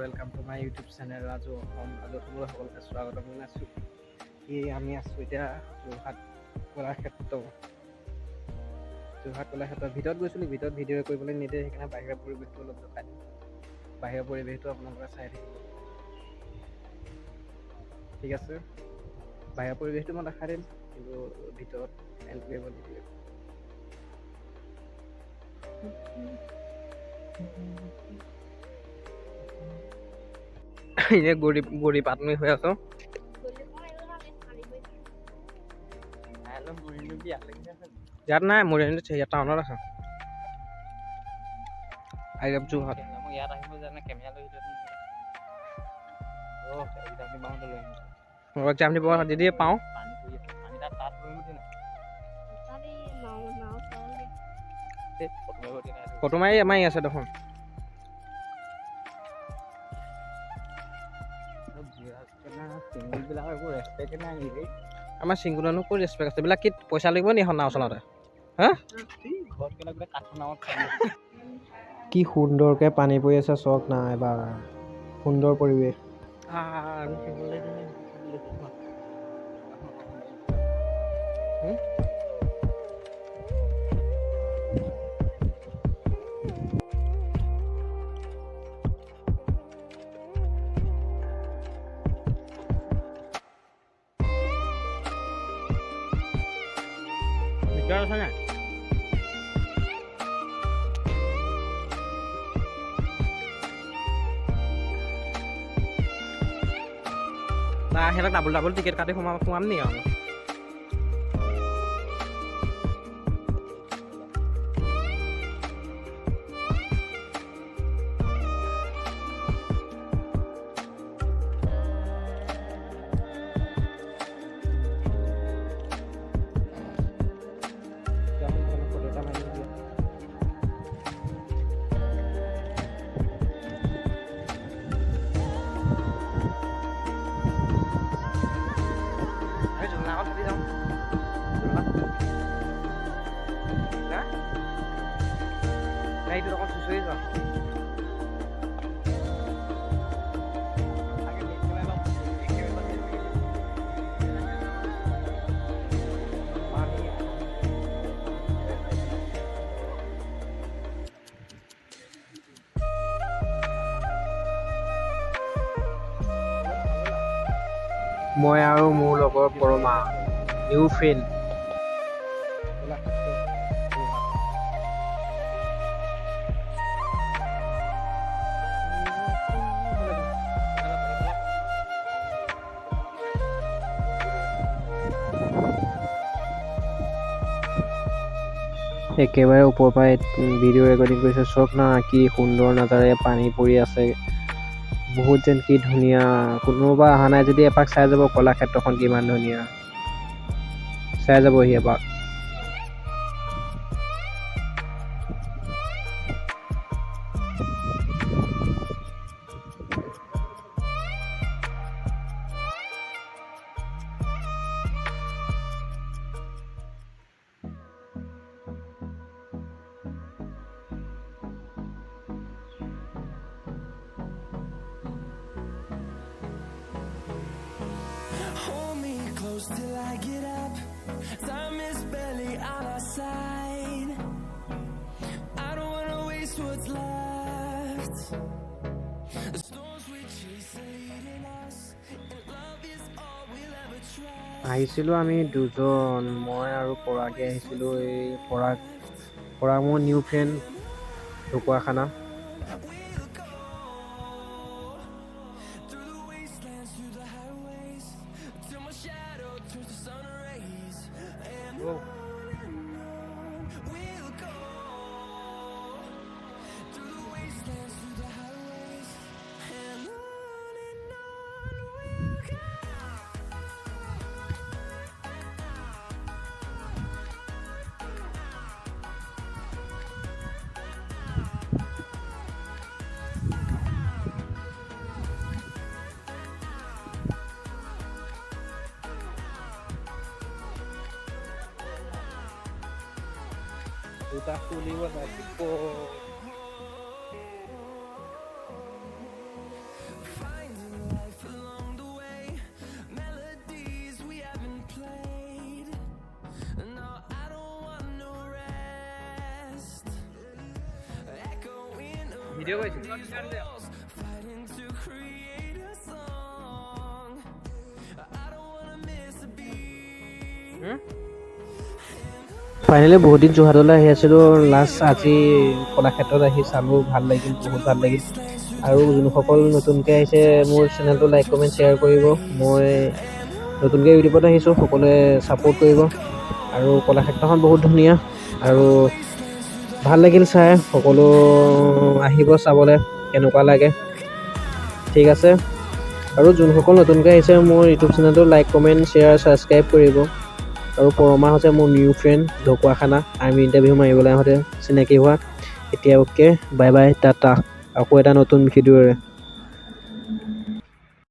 Welcome to my YouTube channel Raju সকলকে স্বাগতম জনাইছোঁ। আমি আছোঁ এতিয়া যোৰহাট কলাক্ষেত্ৰ ভিতৰত গৈছিলোঁ, ভিতৰত ভিডিঅ' কৰিবলৈ নিদিয়ে, সেইকাৰণে বাহিৰৰ পৰিৱেশটো অলপ দেখাই দিম। বাহিৰৰ পৰিৱেশটো আপোনালোকে চাই থাকিব, ঠিক আছে। বাহিৰৰ পৰিৱেশটো মই দেখাই দিম, কিন্তু ভিতৰত এণ্ট্ৰি কৰিব নিদিয়ে। এই গৰি পাতমি হৈ আছো। ইয়াত নাই, মৰিয়ানিত ইয়াত টাউনত আছে। I love Jorhat. মই ইয়াত আহিব জানে কেমেৰা লৈ এক্সাম দিব যদি পাওঁ ফটো মাৰি আছে দেখোন। আমাৰ চিংগুলনো ক'ত ৰেচপেক্ট আছে? এইবিলাক কি পইচা লাগিব নি এখন নাও চলাওঁতে? হা, কি সুন্দৰকৈ পানী পৰি আছে চক না, এবাৰ সুন্দৰ পৰিৱেশ। ভিতৰত আছে নাই? না সিহঁতক ডাবল টিকেট কাটি সোমাম নি আৰু? Đây tôi có suy suy rồi. মই আৰু মোৰ লগৰ পৰমা নিউ ফ্ৰেণ্ড। একেবাৰে ওপৰৰ পৰা ভিডিঅ' ৰেকৰ্ডিং কৰিছে, চক না কি সুন্দৰ নাজাৰে, পানী পৰি আছে বহুত যেন কি ধুনীয়া। কোনোবা অহা নাই যদি এপাক চাই যাব, কলাক্ষেত্ৰখন কিমান ধুনীয়া, চাই যাবহি এপাক। Till I get up, time is barely on our side. I don't wanna waste what's left. The storms we chase are leading us, and love is all we'll ever try. আহিছিলোঁ আমি দুজন, মই আৰু পৰাগে আহিছিলোঁ। এই পৰাগ মোৰ new friend Dhakuakhana. Wow. we'll go through the wastelands, through the highways, and on we'll go. Udah kuliwan lagi po. Finding life along the way, melodies we haven't played. No, I don't want no rest. Echoing Video guys. around these walls, fighting to create a song. I don't wanna miss a beat. Finally বহুত দিন যোৰহাটলৈ আহি আছিলোঁ last আজি কলাক্ষেত্ৰত আহি চালোঁ ভাল লাগিল বহুত ভাল লাগিল আৰু যোনসকল নতুনকৈ আহিছে মোৰ চেনেলটো লাইক কমেণ্ট শ্বেয়াৰ কৰিব মই নতুনকৈ ইউটিউবত আহিছোঁ সকলোৱে ছাপোৰ্ট কৰিব আৰু কলাক্ষেত্ৰখন বহুত ধুনীয়া আৰু ভাল লাগিল চাই সকলো আহিব চাবলৈ কেনেকুৱা লাগে ঠিক আছে আৰু যোনসকল নতুনকৈ আহিছে মোৰ ইউটিউব চেনেলটো লাইক কমেণ্ট শ্বেয়াৰ ছাবস্ক্ৰাইব কৰিব আৰু পৰমা হৈছে মোৰ new friend Dhakuakhana army interview মাৰিবলৈ আহোঁতে চিনাকি হোৱা এতিয়া অ'কে বাই বাই টাটা আকৌ এটা নতুন ভিডিঅ'ৰে